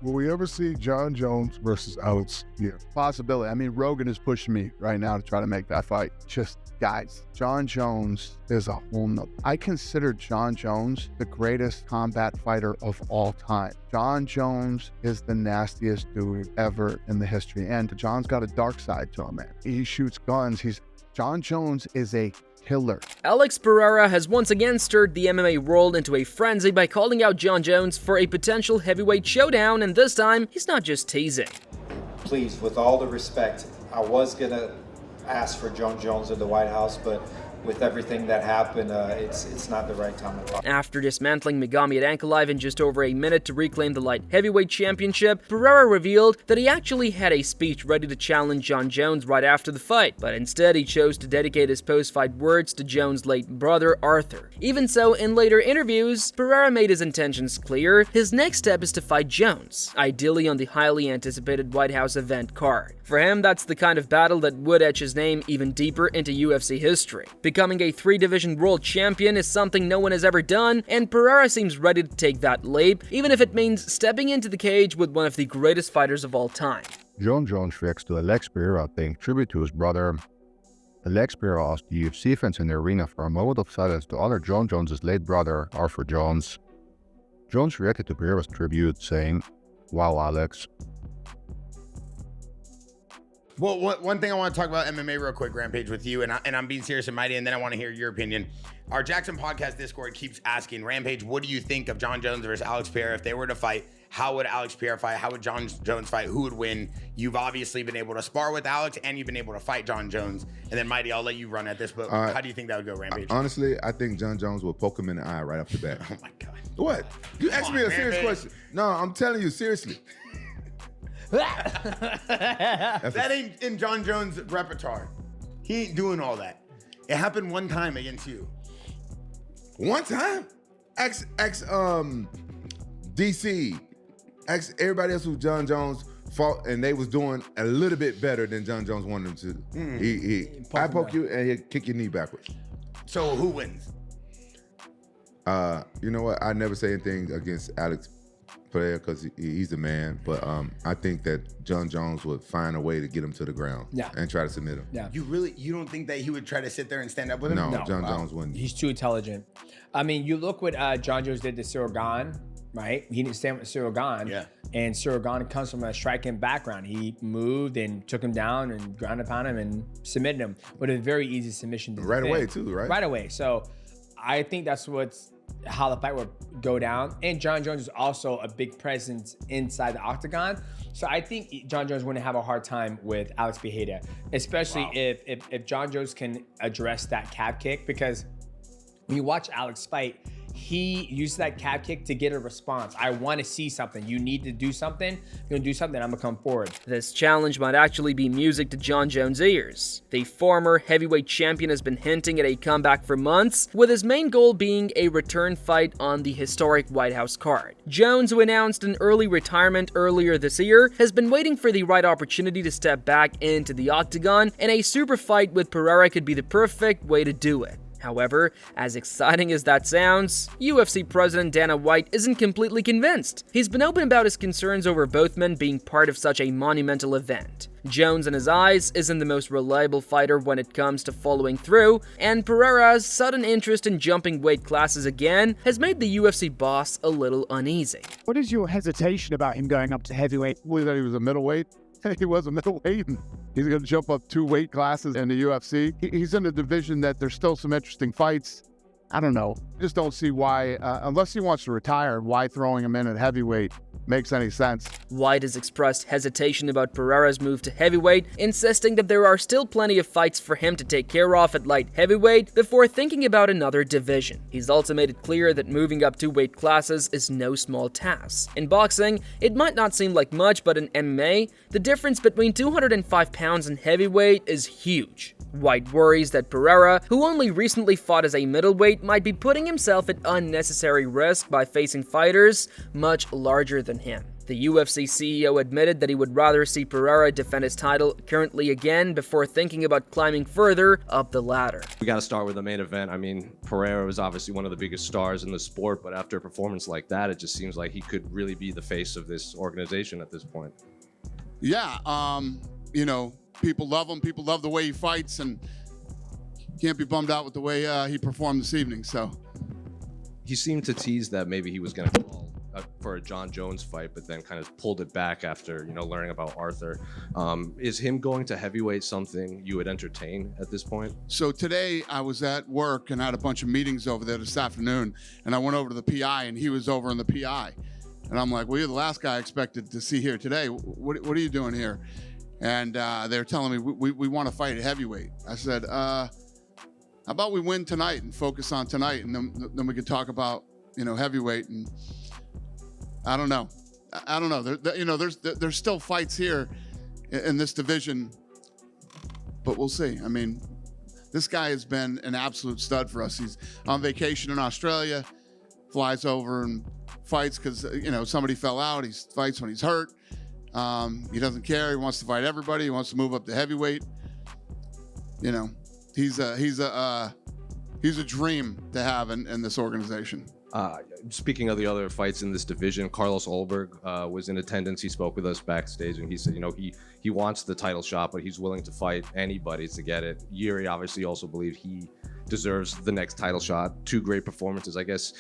Will we ever see John Jones versus Alex Pereira? Possibility. I mean, Rogan is pushing me right now to try to make that fight. Just, guys, John Jones is a whole nother. I consider John Jones the greatest combat fighter of all time. John Jones is the nastiest dude ever in the history. And John's got a dark side to him, man. He shoots guns. John Jones is a killer. Alex Pereira has once again stirred the MMA world into a frenzy by calling out John Jones for a potential heavyweight showdown, and this time, he's not just teasing. Please, with all the respect, I was gonna ask for John Jones in the White House, but with everything that happened, it's not the right time to talk. After dismantling Megami at Ankalaev in just over a minute to reclaim the light heavyweight championship, Pereira revealed that he actually had a speech ready to challenge John Jones right after the fight, but instead he chose to dedicate his post-fight words to Jones' late brother, Arthur. Even so, in later interviews, Pereira made his intentions clear. His next step is to fight Jones, ideally on the highly anticipated White House event card. For him, that's the kind of battle that would etch his name even deeper into UFC history. Becoming a 3-division world champion is something no one has ever done, and Pereira seems ready to take that leap, even if it means stepping into the cage with one of the greatest fighters of all time. John Jones reacts to Alex Pereira paying tribute to his brother. Alex Pereira asked the UFC fans in the arena for a moment of silence to honor John Jones' late brother, Arthur Jones. Jones reacted to Pereira's tribute, saying, "Wow, Alex." Well, one thing I want to talk about MMA real quick, Rampage, with you, and I'm being serious and mighty, and then I want to hear your opinion. Our Jackson Podcast Discord keeps asking, Rampage, what do you think of John Jones versus Alex Pereira? If they were to fight, how would Alex Pereira fight? How would John Jones fight? Who would win? You've obviously been able to spar with Alex, and you've been able to fight John Jones. And then, Mighty, I'll let you run at this, but how do you think that would go, Rampage? Honestly, I think John Jones will poke him in the eye right off the bat. Oh, my God. What? You asked me a serious question. No, I'm telling you, seriously. That ain't in John Jones' repertoire. He ain't doing all that. It happened one time against you. One time? DC. Everybody else who John Jones fought, and they was doing a little bit better than John Jones wanted them to. I poke you, and he'll kick your knee backwards. So who wins? You know what? I never say anything against Alex Pereira because he's a man, but I think that John Jones would find a way to get him to the ground and try to submit him. Yeah. You don't think that he would try to sit there and stand up with him? No, John Jones wouldn't. He's too intelligent. I mean, you look what John Jones did to Cyril Gahn, right? He didn't stand with Cyril Gahn. Yeah. And Cyril Gahn comes from a striking background. He moved and took him down and ground upon him and submitted him with a very easy submission. Right away too, right? Right away. So I think that's how the fight would go down. And John Jones is also a big presence inside the octagon. So I think John Jones wouldn't have a hard time with Alex Pereira, especially if John Jones can address that calf kick, because when you watch Alex fight, he uses that calf kick to get a response. I want to see something. You need to do something. You're going to do something, I'm going to come forward. This challenge might actually be music to John Jones' ears. The former heavyweight champion has been hinting at a comeback for months, with his main goal being a return fight on the historic White House card. Jones, who announced an early retirement earlier this year, has been waiting for the right opportunity to step back into the octagon, and a super fight with Pereira could be the perfect way to do it. However, as exciting as that sounds, UFC President Dana White isn't completely convinced. He's been open about his concerns over both men being part of such a monumental event. Jones, in his eyes, isn't the most reliable fighter when it comes to following through, and Pereira's sudden interest in jumping weight classes again has made the UFC boss a little uneasy. What is your hesitation about him going up to heavyweight? We thought he was a middleweight. He was a middleweight, and he's going to jump up 2 weight classes in the UFC. He's in a division that there's still some interesting fights. I don't know. Just don't see why, unless he wants to retire, why throwing him in at heavyweight makes any sense. White has expressed hesitation about Pereira's move to heavyweight, insisting that there are still plenty of fights for him to take care of at light heavyweight before thinking about another division. He's also made it clear that moving up 2 weight classes is no small task. In boxing, it might not seem like much, but in MMA, the difference between 205 pounds and heavyweight is huge. White worries that Pereira, who only recently fought as a middleweight, might be putting himself at unnecessary risk by facing fighters much larger than him. The UFC CEO admitted that he would rather see Pereira defend his title currently again before thinking about climbing further up the ladder. We got to start with the main event. I mean, Pereira was obviously one of the biggest stars in the sport, but after a performance like that, it just seems like he could really be the face of this organization at this point. Yeah, you know, people love him. People love the way he fights, and can't be bummed out with the way he performed this evening. So he seemed to tease that maybe he was going to call for a Jon Jones fight, but then kind of pulled it back after, you know, learning about Arthur. Is him going to heavyweight something you would entertain at this point? So today I was at work and had a bunch of meetings over there this afternoon, and I went over to the PI, and he was over in the PI. And I'm like, well, you're the last guy I expected to see here today. What are you doing here? And they're telling me, we want to fight at heavyweight. I said, how about we win tonight and focus on tonight, and then we can talk about, you know, heavyweight. And I don't know. You know, there's still fights here in this division, but we'll see. I mean, this guy has been an absolute stud for us. He's on vacation in Australia, flies over and fights because, you know, somebody fell out. He fights when he's hurt. He doesn't care. He wants to fight everybody. He wants to move up to heavyweight. You know, he's a dream to have in this organization. Speaking of the other fights in this division, Carlos Ulberg was in attendance. He spoke with us backstage, and he said, you know, he wants the title shot, but he's willing to fight anybody to get it. Yuri obviously also believed he deserves the next title shot. Two great performances, I guess.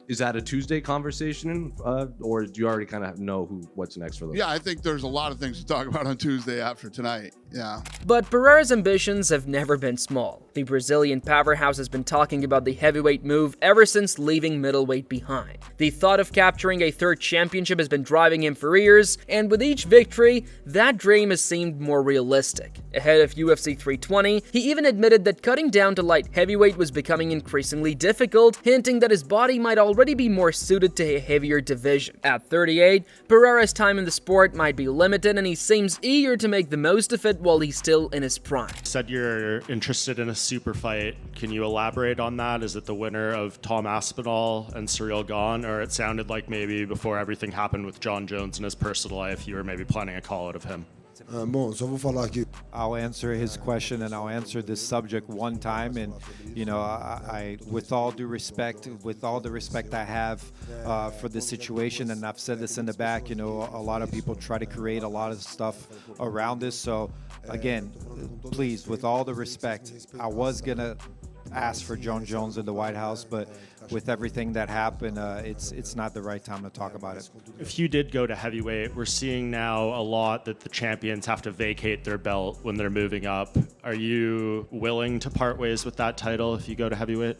Is that a Tuesday conversation, or do you already kind of know what's next for them? Yeah, I think there's a lot of things to talk about on Tuesday after tonight. Yeah. But Pereira's ambitions have never been small. The Brazilian powerhouse has been talking about the heavyweight move ever since leaving middleweight behind. The thought of capturing a third championship has been driving him for years, and with each victory, that dream has seemed more realistic. Ahead of UFC 320, he even admitted that cutting down to light heavyweight was becoming increasingly difficult, hinting that his body might already be more suited to a heavier division. At 38, Pereira's time in the sport might be limited, and he seems eager to make the most of it while he's still in his prime. You said you're interested in a super fight. Can you elaborate on that? Is it the winner of Tom Aspinall and Ciryl Gane, or it sounded like maybe before everything happened with Jon Jones in his personal life, you were maybe planning a call out of him? I'll answer his question, and I'll answer this subject one time. And, you know, I with all the respect I have for the situation, and I've said this in the back, you know, a lot of people try to create a lot of stuff around this. So, again, please, with all the respect, I was going to ask for Jon Jones in the White House, but with everything that happened, it's not the right time to talk about it. If you did go to heavyweight, we're seeing now a lot that the champions have to vacate their belt when they're moving up. Are you willing to part ways with that title if you go to heavyweight?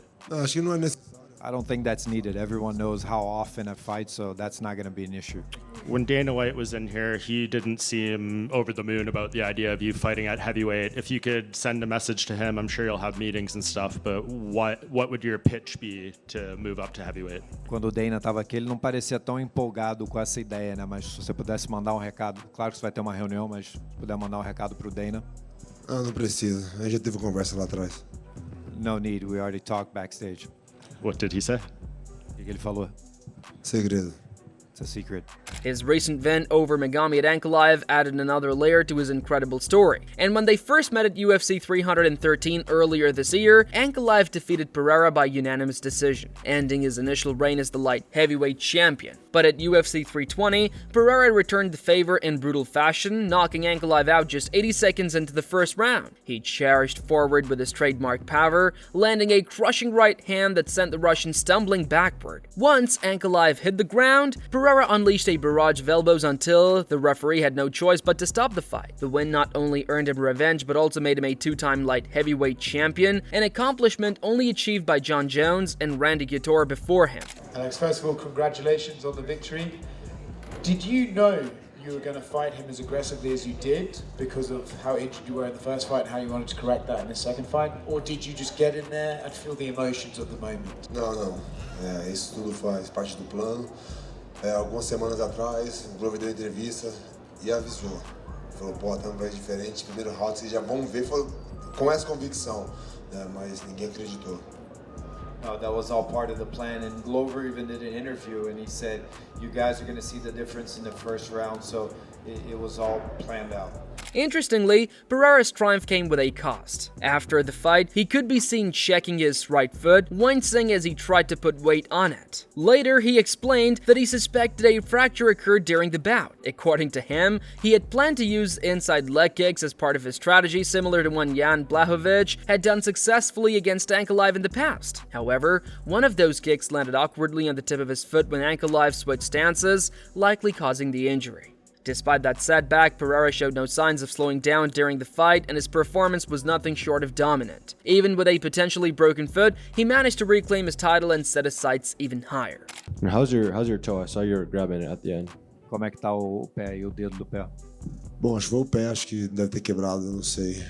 I don't think that's needed. Everyone knows how often I fight, so that's not going to be an issue. When Dana White was in here, he didn't seem over the moon about the idea of you fighting at heavyweight. If you could send a message to him, I'm sure you'll have meetings and stuff, but what would your pitch be to move up to heavyweight? Quando o Dana estava aqui, ele não parecia tão empolgado com essa ideia, né? Mas se você pudesse mandar um recado, claro que você vai ter uma reunião, mas se puder mandar um recado pro Dana. Não precisa. A gente já teve conversa lá atrás. No need. We already talked backstage. What did he say? O que ele falou? Segredo. It's a secret. His recent win over Magomed Ankalaev added another layer to his incredible story. And when they first met at UFC 313 earlier this year, Ankalaev defeated Pereira by unanimous decision, ending his initial reign as the light heavyweight champion. But at UFC 320, Pereira returned the favor in brutal fashion, knocking Ankalaev out just 80 seconds into the first round. He charged forward with his trademark power, landing a crushing right hand that sent the Russian stumbling backward. Once Ankalaev hit the ground, Pereira unleashed a barrage of elbows until the referee had no choice but to stop the fight. The win not only earned him revenge, but also made him a two-time light heavyweight champion, an accomplishment only achieved by Jon Jones and Randy Couture before him. Alex, first of all, congratulations on the victory. Did you know you were going to fight him as aggressively as you did because of how injured you were in the first fight and how you wanted to correct that in the second fight? Or did you just get in there and feel the emotions of the moment? Não. Isso tudo faz parte do plano. Algumas semanas atrás, o Glover deu entrevista e avisou. Falou, pô, a Tamba é diferente, primeiro round vocês já vão ver com essa convicção, né? Mas ninguém acreditou. No, that was all part of the plan. And Glover even did an interview and he said, you guys are going to see the difference in the first round. So it was all planned out. Interestingly, Pereira's triumph came with a cost. After the fight, he could be seen checking his right foot, wincing as he tried to put weight on it. Later, he explained that he suspected a fracture occurred during the bout. According to him, he had planned to use inside leg kicks as part of his strategy, similar to one Jan Blachowicz had done successfully against Ankalaev in the past. However, one of those kicks landed awkwardly on the tip of his foot when Ankalaev switched stances, likely causing the injury. Despite that setback, Pereira showed no signs of slowing down during the fight, and his performance was nothing short of dominant. Even with a potentially broken foot, he managed to reclaim his title and set his sights even higher. How's your toe? I saw you were grabbing it at the end. Como é que tá o pé e o dedo do pé? Bom, acho que foi o pé, acho que deve ter quebrado, eu não sei.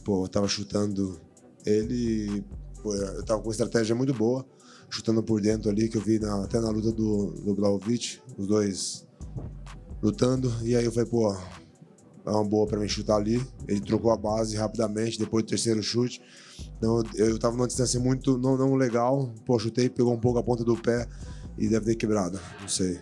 Pô, eu tava chutando ele, pô, eu tava com uma estratégia muito boa, chutando por dentro ali, que eu vi até na luta do Blachowicz, os dois lutando, e aí eu falei, pô, é uma boa pra mim chutar ali. Ele trocou a base rapidamente, depois do terceiro chute. Então eu tava numa distância muito não legal, pô, chutei, pegou um pouco a ponta do pé e deve ter quebrado, não sei.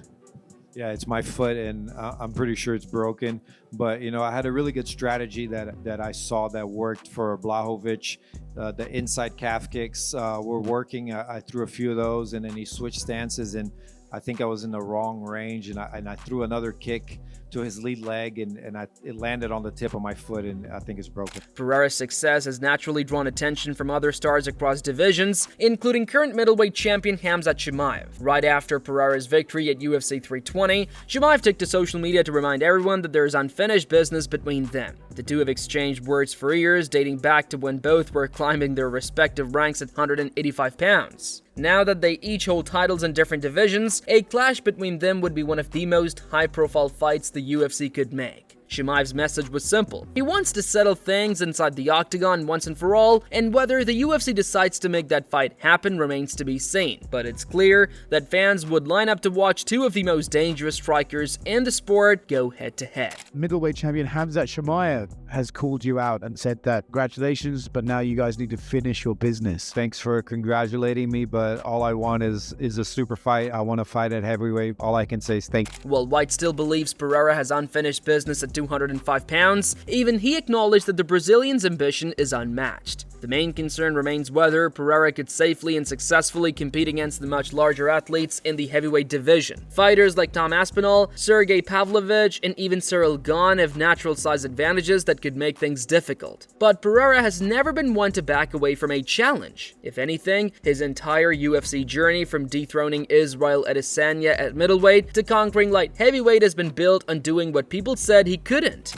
Yeah, it's my foot, and I'm pretty sure it's broken. But you know, I had a really good strategy that I saw that worked for Blachowicz. The inside calf kicks were working. I threw a few of those, and then he switched stances, and I think I was in the wrong range, and I threw another kick to his lead leg, and it landed on the tip of my foot, and I think it's broken. Pereira's success has naturally drawn attention from other stars across divisions, including current middleweight champion Khamzat Chimaev. Right after Pereira's victory at UFC 320, Chimaev took to social media to remind everyone that there is unfinished business between them. The two have exchanged words for years, dating back to when both were climbing their respective ranks at 185 pounds. Now that they each hold titles in different divisions, a clash between them would be one of the most high-profile fights the UFC could make. Chimaev's message was simple. He wants to settle things inside the octagon once and for all, and whether the UFC decides to make that fight happen remains to be seen. But it's clear that fans would line up to watch two of the most dangerous strikers in the sport go head-to-head. Middleweight champion Khamzat Chimaev has called you out and said that congratulations, but now you guys need to finish your business. Thanks for congratulating me, but all I want is a super fight. I want to fight at heavyweight. All I can say is thank you. While White still believes Pereira has unfinished business at 205 pounds, even he acknowledged that the Brazilian's ambition is unmatched. The main concern remains whether Pereira could safely and successfully compete against the much larger athletes in the heavyweight division. Fighters like Tom Aspinall, Sergey Pavlovich, and even Cyril Gane have natural size advantages that could make things difficult. But Pereira has never been one to back away from a challenge. If anything, his entire UFC journey from dethroning Israel Adesanya at middleweight to conquering light heavyweight has been built on doing what people said he couldn't.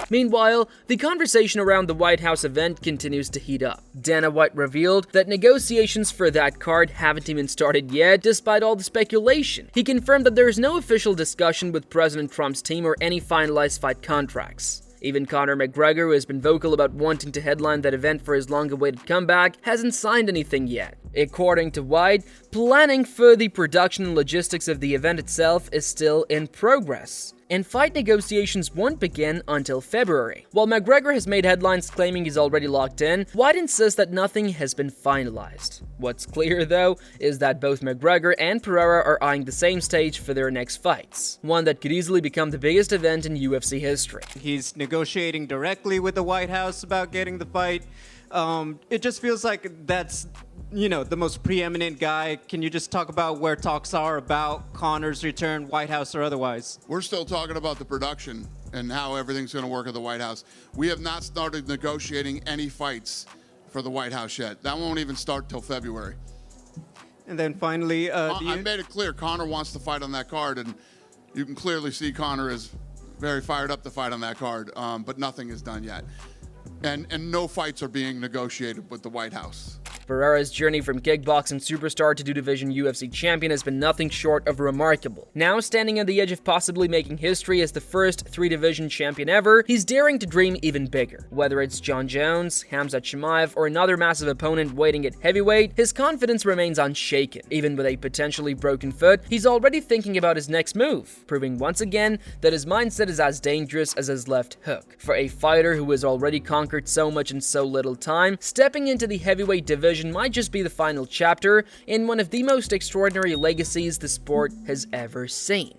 Meanwhile, the conversation around the White House event continues to heat up. Dana White revealed that negotiations for that card haven't even started yet, despite all the speculation. He confirmed that there is no official discussion with President Trump's team or any finalized fight contracts. Even Conor McGregor, who has been vocal about wanting to headline that event for his long-awaited comeback, hasn't signed anything yet. According to White, planning for the production and logistics of the event itself is still in progress, and fight negotiations won't begin until February. While McGregor has made headlines claiming he's already locked in, White insists that nothing has been finalized. What's clear, though, is that both McGregor and Pereira are eyeing the same stage for their next fights, one that could easily become the biggest event in UFC history. He's negotiating directly with the White House about getting the fight. It just feels like that's the most preeminent guy. Can you just talk about where talks are about Conor's return, White House or otherwise? We're still talking about the production and how everything's going to work at the White House. We have not started negotiating any fights for the White House yet. That won't even start till February. And then finally, I made it clear Conor wants to fight on that card, and you can clearly see Conor is very fired up to fight on that card, but nothing is done yet. And no fights are being negotiated with the White House. Pereira's journey from kickboxing superstar to two-division UFC champion has been nothing short of remarkable. Now standing on the edge of possibly making history as the first three-division champion ever, he's daring to dream even bigger. Whether it's Jon Jones, Khamzat Chimaev, or another massive opponent waiting at heavyweight, his confidence remains unshaken. Even with a potentially broken foot, he's already thinking about his next move, proving once again that his mindset is as dangerous as his left hook. For a fighter who has already conquered so much in so little time, stepping into the heavyweight division might just be the final chapter in one of the most extraordinary legacies the sport has ever seen.